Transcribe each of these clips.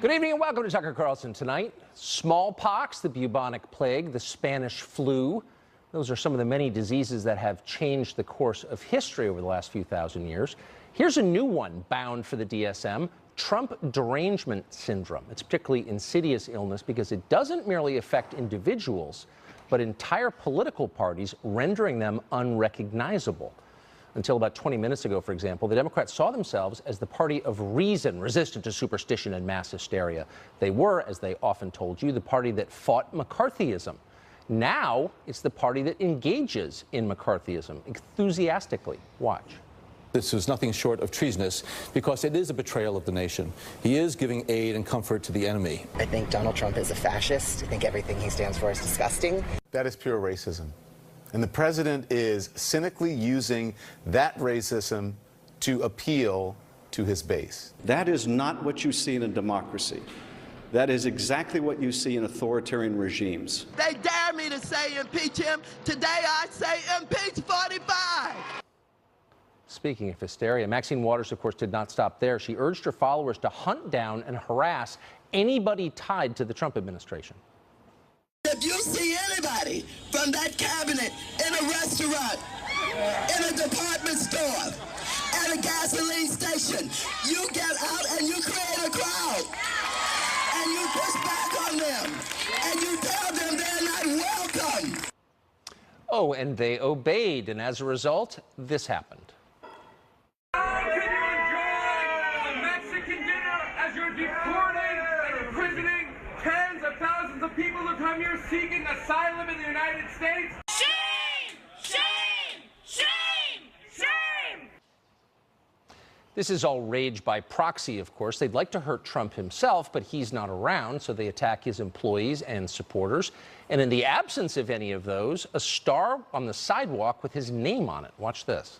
Good evening and welcome to Tucker Carlson tonight. Smallpox, the bubonic plague, the Spanish flu. Those are some of the many diseases that have changed the course of history over the last few thousand years. Here's a new one bound for the DSM, Trump derangement syndrome. It's a particularly insidious illness because it doesn't merely affect individuals, but entire political parties, rendering them unrecognizable. Until about 20 minutes ago, for example, the Democrats saw themselves as the party of reason, resistant to superstition and mass hysteria. They were, as they often told you, the party that fought McCarthyism. Now it's the party that engages in McCarthyism enthusiastically. Watch. This is nothing short of treasonous because it is a betrayal of the nation. He is giving aid and comfort to the enemy. I think Donald Trump is a fascist. I think everything he stands for is disgusting. That is pure racism. And the president is cynically using that racism to appeal to his base. That is not what you see in a democracy. That is exactly what you see in authoritarian regimes. They dare me to say impeach him. Today I say impeach 45. Speaking of hysteria, Maxine Waters, of course, did not stop there. She urged her followers to hunt down and harass anybody tied to the Trump administration. If you see anybody from that cabinet in a restaurant, in a department store, at a gasoline station, you get out and you create a crowd. And you push back on them. And you tell them they're not welcome. Oh, and they obeyed. And as a result, this happened. How can you enjoy a Mexican dinner as you're deporting and imprisoning tens of thousands of people who come here seeking asylum in the United States? Shame! Shame! Shame! Shame! This is all rage by proxy, of course. They'd like to hurt Trump himself, but he's not around, so they attack his employees and supporters. And in the absence of any of those, a star on the sidewalk with his name on it. Watch this.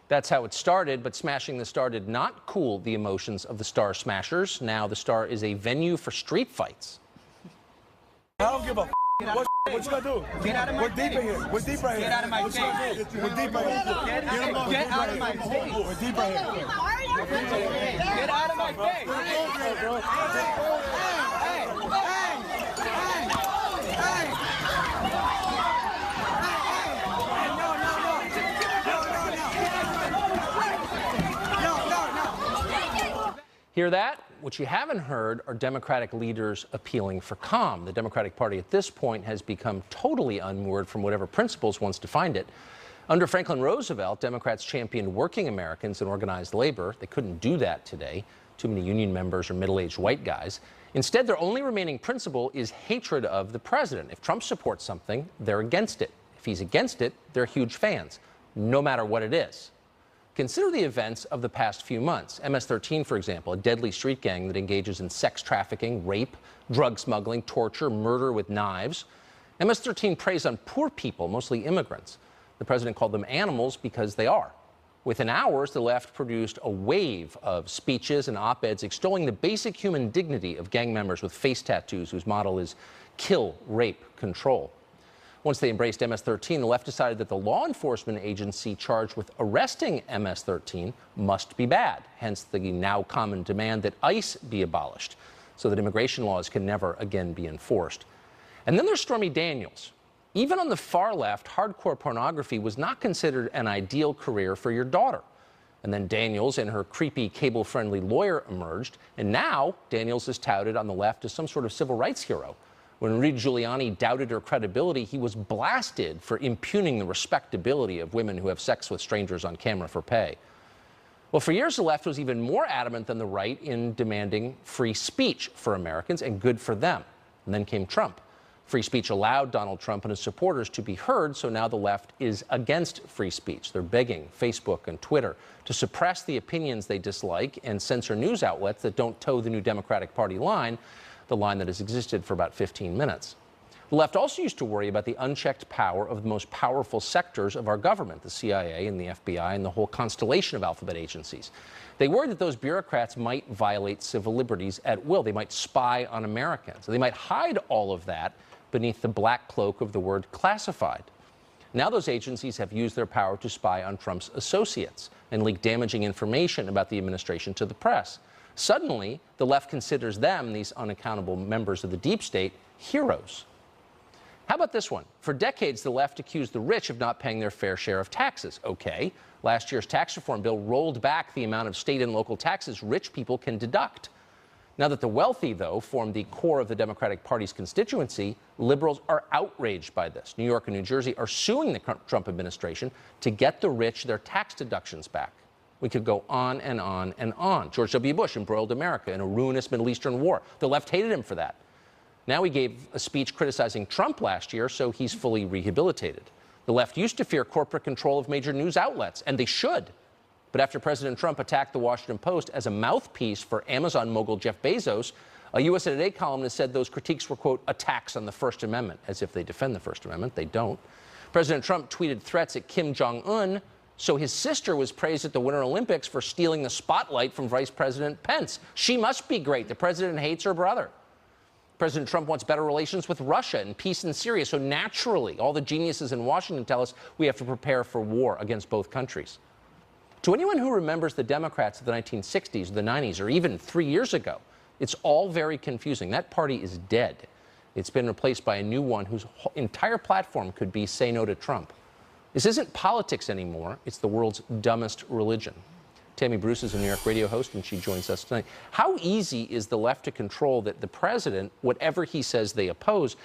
That's how it started, but smashing the star did not cool the emotions of the star smashers. Now the star is a venue for street fights. I don't give a what you gonna do? Get out of my We're deep in here. We're deep right here. Get out of my face. We're deep right here. Get out of my face. We're deep right here. Get out of my face. Hear that? What you haven't heard are Democratic leaders appealing for calm. The Democratic Party at this point has become totally unmoored from whatever principles once defined it. Under Franklin Roosevelt, Democrats championed working Americans and organized labor. They couldn't do that today. Too many union members are middle-aged white guys. Instead, their only remaining principle is hatred of the president. If Trump supports something, they're against it. If he's against it, they're huge fans, no matter what it is. Consider the events of the past few months. MS-13, for example, a deadly street gang that engages in sex trafficking, rape, drug smuggling, torture, murder with knives. MS-13 preys on poor people, mostly immigrants. The president called them animals because they are. Within hours, the left produced a wave of speeches and op-eds extolling the basic human dignity of gang members with face tattoos whose motto is kill, rape, control. Once they embraced MS-13, the left decided that the law enforcement agency charged with arresting MS-13 must be bad, hence the now common demand that ICE be abolished so that immigration laws can never again be enforced. And then there's Stormy Daniels. Even on the far left, hardcore pornography was not considered an ideal career for your daughter. And then Daniels and her creepy cable-friendly lawyer emerged, and now Daniels is touted on the left as some sort of civil rights hero. When Rudy Giuliani doubted her credibility, he was blasted for impugning the respectability of women who have sex with strangers on camera for pay. Well, for years, the left was even more adamant than the right in demanding free speech for Americans, and good for them. And then came Trump. Free speech allowed Donald Trump and his supporters to be heard, so now the left is against free speech. They're begging Facebook and Twitter to suppress the opinions they dislike and censor news outlets that don't toe the new Democratic Party line, the line that has existed for about 15 minutes. The left also used to worry about the unchecked power of the most powerful sectors of our government, the CIA and the FBI and the whole constellation of alphabet agencies. They worried that those bureaucrats might violate civil liberties at will. They might spy on Americans. They might hide all of that beneath the black cloak of the word classified. Now those agencies have used their power to spy on Trump's associates and leak damaging information about the administration to the press. Suddenly, the left considers them, these unaccountable members of the deep state, heroes. How about this one? For decades, the left accused the rich of not paying their fair share of taxes. Okay, last year's tax reform bill rolled back the amount of state and local taxes rich people can deduct. Now that the wealthy, though, form the core of the Democratic Party's constituency, liberals are outraged by this. New York and New Jersey are suing the Trump administration to get the rich their tax deductions back. We could go on and on and on. George W. Bush embroiled America in a ruinous Middle Eastern war. The left hated him for that. Now he gave a speech criticizing Trump last year, so he's fully rehabilitated. The left used to fear corporate control of major news outlets, and they should. But after President Trump attacked the Washington Post as a mouthpiece for Amazon mogul Jeff Bezos, a USA Today columnist said those critiques were, quote, attacks on the First Amendment, as if they defend the First Amendment. They don't. President Trump tweeted threats at Kim Jong-un, so his sister was praised at the Winter Olympics for stealing the spotlight from Vice President Pence. She must be great. The president hates her brother. President Trump wants better relations with Russia and peace in Syria, so naturally, all the geniuses in Washington tell us we have to prepare for war against both countries. To anyone who remembers the Democrats of the 1960s, the 90s, or even 3 years ago, it's all very confusing. That party is dead. It's been replaced by a new one whose entire platform could be say no to Trump. This isn't politics anymore. It's the world's dumbest religion. Tammy Bruce is a New York radio host, and she joins us tonight. How easy is the left to control that the president, whatever he says they oppose,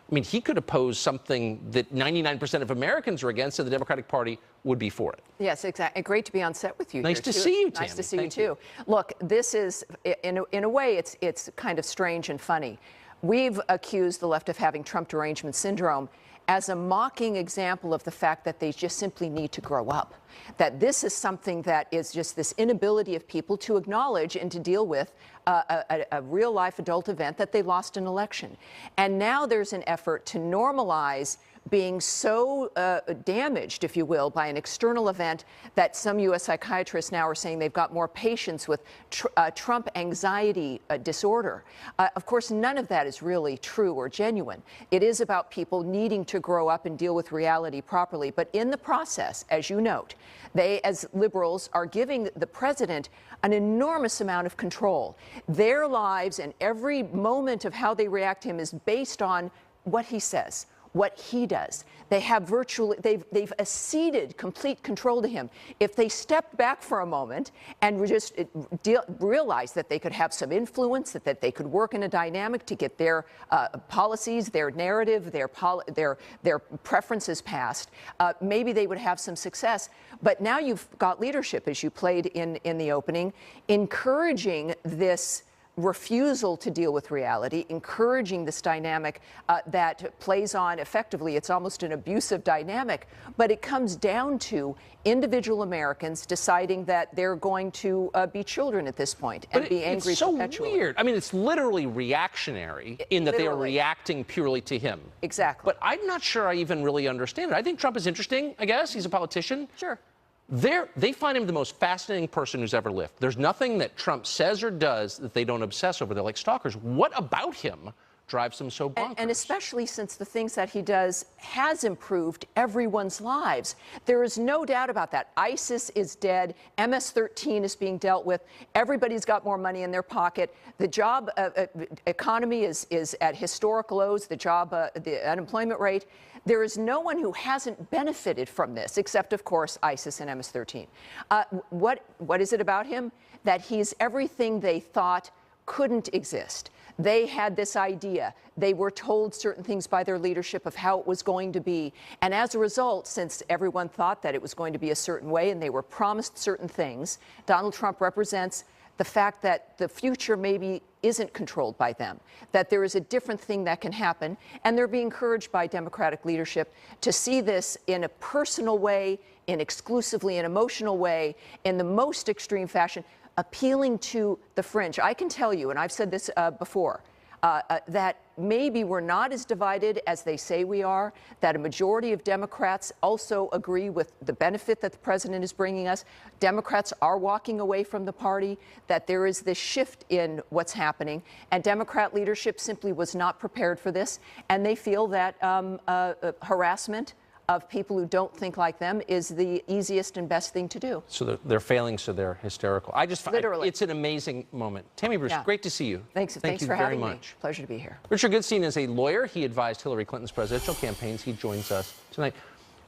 I mean, he could oppose something that 99% of Americans are against, and the Democratic Party would be for it. Yes, exactly. Great to be on set with you. Nice to see you, Tammy. Nice to see you, too. Look, this is, in a way, it's kind of strange and funny. We've accused the left of having Trump derangement syndrome as a mocking example of the fact that they just simply need to grow up. That this is something that is just this inability of people to acknowledge and to deal with a real-life adult event that they lost an election. And now there's an effort to normalize being so damaged, if you will, by an external event that some U.S. psychiatrists now are saying they've got more patients with Trump anxiety disorder. Of course, none of that is really true or genuine. It is about people needing to grow up and deal with reality properly. But in the process, as you note, they, as liberals, are giving the president an enormous amount of control. Their lives and every moment of how they react to him is based on what he says, what he does. They have they've acceded complete control to him. If they stepped back for a moment and just realized that they could have some influence, that they could work in a dynamic to get their policies, their narrative, their preferences passed, maybe they would have some success. But now you've got leadership, as you played in the opening, encouraging this refusal to deal with reality, encouraging this dynamic that plays on effectively. It's almost an abusive dynamic, but it comes down to individual Americans deciding that they're going to be children at this point and be angry perpetually. It's so weird. I mean, it's literally reactionary in that they are reacting purely to him. Exactly. But I'm not sure I even really understand it. I think Trump is interesting, I guess. He's a politician. Sure. They find him the most fascinating person who's ever lived. There's nothing that Trump says or does that they don't obsess over. They're like stalkers. What about him drives them so bonkers? And especially since the things that he does has improved everyone's lives. There is no doubt about that. ISIS is dead. MS-13 is being dealt with. Everybody's got more money in their pocket. The job economy is at historic lows. The unemployment rate. There is no one who hasn't benefited from this, except, of course, ISIS and MS-13. What is it about him? That he's everything they thought couldn't exist. They had this idea. They were told certain things by their leadership of how it was going to be. And as a result, since everyone thought that it was going to be a certain way and they were promised certain things, Donald Trump represents the fact that the future maybe isn't controlled by them, that there is a different thing that can happen, and they're being encouraged by Democratic leadership to see this in a personal way, in exclusively an emotional way, in the most extreme fashion, appealing to the fringe. I can tell you, and I've said this before, that maybe we're not as divided as they say we are, that a majority of Democrats also agree with the benefit that the president is bringing us. Democrats are walking away from the party, that there is this shift in what's happening, and Democrat leadership simply was not prepared for this, and they feel that harassment of people who don't think like them is the easiest and best thing to do. So they're failing, so they're hysterical. I just find Literally. it's an amazing moment. Tammy Bruce, Yeah. great to see you. Thanks Thank you for very having me. much. Pleasure to be here. Richard Goodstein is a lawyer. He advised Hillary Clinton's presidential campaigns. He joins us tonight.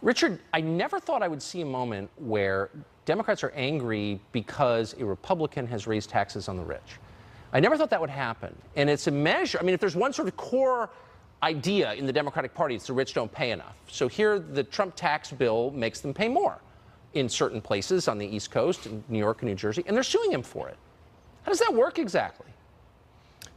Richard, I never thought I would see a moment where Democrats are angry because a Republican has raised taxes on the rich. I never thought that would happen. And it's a measure. I mean, if there's one sort of core idea in the Democratic Party, it's the rich don't pay enough. So here, the Trump tax bill makes them pay more in certain places on the East Coast, in New York and New Jersey, and they're suing him for it. How does that work exactly?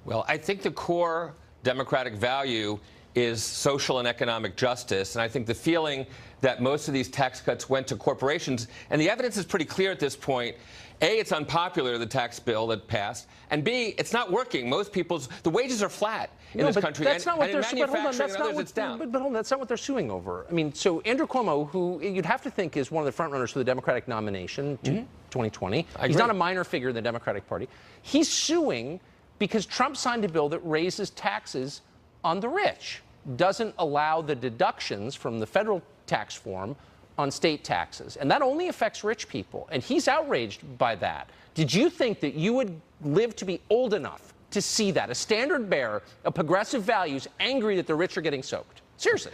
Well, I think the core Democratic value is social and economic justice. And I think the feeling that most of these tax cuts went to corporations, and the evidence is pretty clear at this point. A, it's unpopular, the tax bill that passed. And B, it's not working. The wages are flat in this country. That's not what they're suing. But hold on, that's not what they're suing over. I mean, so Andrew Cuomo, who you'd have to think is one of the frontrunners for the Democratic nomination to 2020. He's not a minor figure in the Democratic Party. He's suing because Trump signed a bill that raises taxes on the rich, doesn't allow the deductions from the federal tax form on state taxes. And that only affects rich people. And he's outraged by that. Did you think that you would live to be old enough to see that? A standard bearer of progressive values angry that the rich are getting soaked? Seriously.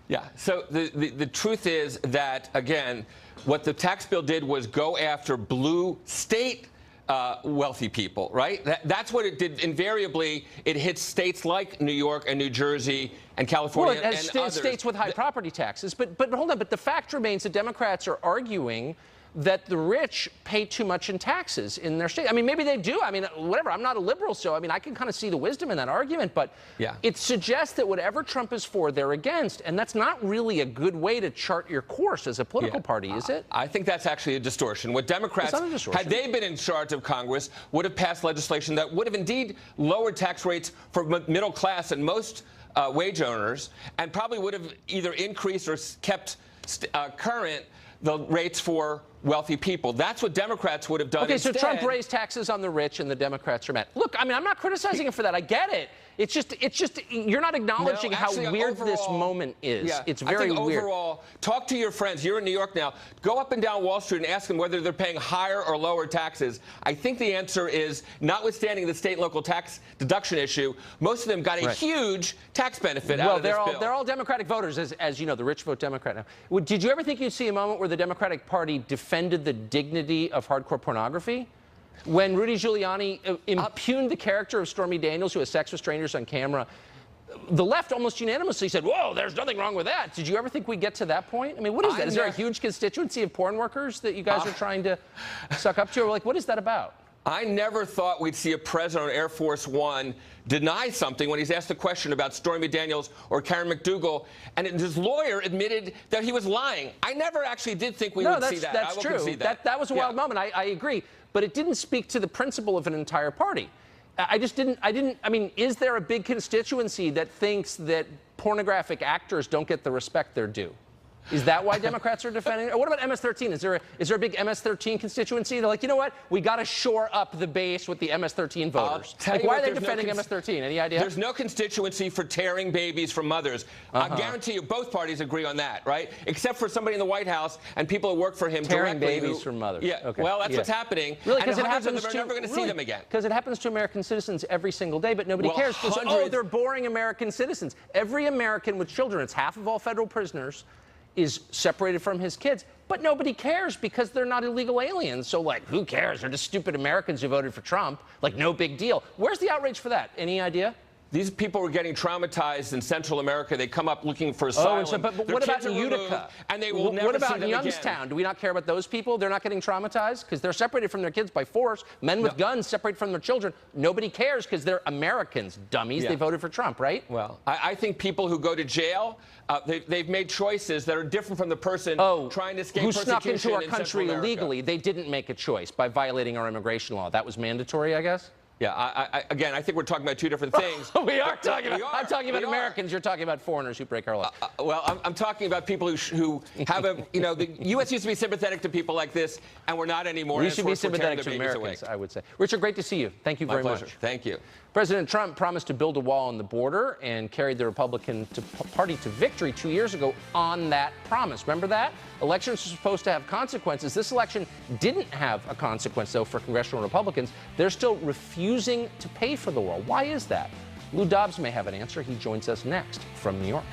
Yeah. So the truth is that, again, what the tax bill did was go after blue state wealthy people, right? That's what it did. Invariably, it hits states like New York and New Jersey and California and others. States with high property taxes. But hold on. But the fact remains that Democrats are arguing that the rich pay too much in taxes in their state. I mean, maybe they do. I mean, whatever. I'm not a liberal, so I mean, I can kind of see the wisdom in that argument. But it suggests that whatever Trump is for, they're against. And that's not really a good way to chart your course as a political party, is it? I think that's actually a distortion. What Democrats, had they been in charge of Congress, would have passed legislation that would have indeed lowered tax rates for middle class and most wage earners, and probably would have either increased or kept current the rates for wealthy people. That's what Democrats would have done. Okay, instead. so Trump raised taxes on the rich and the Democrats are mad. Look, I mean, I'm not criticizing him for that. I get it. It's just you're not acknowledging how weird this moment is. Yeah, it's very I think weird. Overall, talk to your friends. You're in New York now. Go up and down Wall Street and ask them whether they're paying higher or lower taxes. I think the answer is, notwithstanding the state and local tax deduction issue, most of them got a huge tax benefit out of this bill. They're all Democratic voters, as you know. The rich vote Democrat now. Did you ever think you'd see a moment where the Democratic Party defended the dignity of hardcore pornography? When Rudy Giuliani impugned the character of Stormy Daniels, who has sex with strangers on camera, the left almost unanimously said, whoa, there's nothing wrong with that. Did you ever think we'd get to that point? I mean, what is that? Is there a huge constituency of porn workers that you guys are trying to suck up to? Or like, what is that about? I never thought we'd see a president on Air Force One deny something when he's asked a question about Stormy Daniels or Karen McDougal, and his lawyer admitted that he was lying. I never actually did think we would see that. That's true. That was a wild moment. I agree. But it didn't speak to the principle of an entire party. I mean, is there a big constituency that thinks that pornographic actors don't get the respect they're due? Is that why Democrats are defending it? Or what about MS-13? Is there a big MS-13 constituency? They're like, you know what? We got to shore up the base with the MS-13 voters. Like, why are they defending MS-13? Any idea? There's no constituency for tearing babies from mothers. I guarantee you both parties agree on that, right? Except for somebody in the White House and people who work for him tearing directly. Babies from mothers. Yeah, okay. Well, that's what's happening. Really, because it happens to, never going to see them again. Because it happens to American citizens every single day, but nobody cares. Oh, they're boring American citizens. Every American with children, it's half of all federal prisoners, is separated from his kids, but nobody cares because they're not illegal aliens. So, like, who cares? They're just stupid Americans who voted for Trump. Like, no big deal. Where's the outrage for that? Any idea? These people were getting traumatized in Central America. They come up looking for asylum. Oh, but what about in Utica? And they will never What about see them Youngstown? again. Do we not care about those people? They're not getting traumatized because they're separated from their kids by force. Men with guns separate from their children. Nobody cares because they're Americans, dummies. They voted for Trump, right? Well, I think people who go to jail, they've made choices that are different from the person trying to escape who persecution snuck into our in country illegally. They didn't make a choice by violating our immigration law. That was mandatory, I guess? Yeah, again, I think we're talking about two different things. We are talking about. I'm talking about Americans. You're talking about foreigners who break our law. Well, I'm talking about people who have a, you know, the U.S. used to be sympathetic to people like this, and we're not anymore. We should be sympathetic to Americans, I would say. Richard, great to see you. Thank you very much. Thank you. President Trump promised to build a wall on the border and carried the Republican Party to victory 2 years ago on that promise. Remember that? Elections are supposed to have consequences. This election didn't have a consequence, though, for congressional Republicans. They're still refusing to pay for the wall. Why is that? Lou Dobbs may have an answer. He joins us next from New York.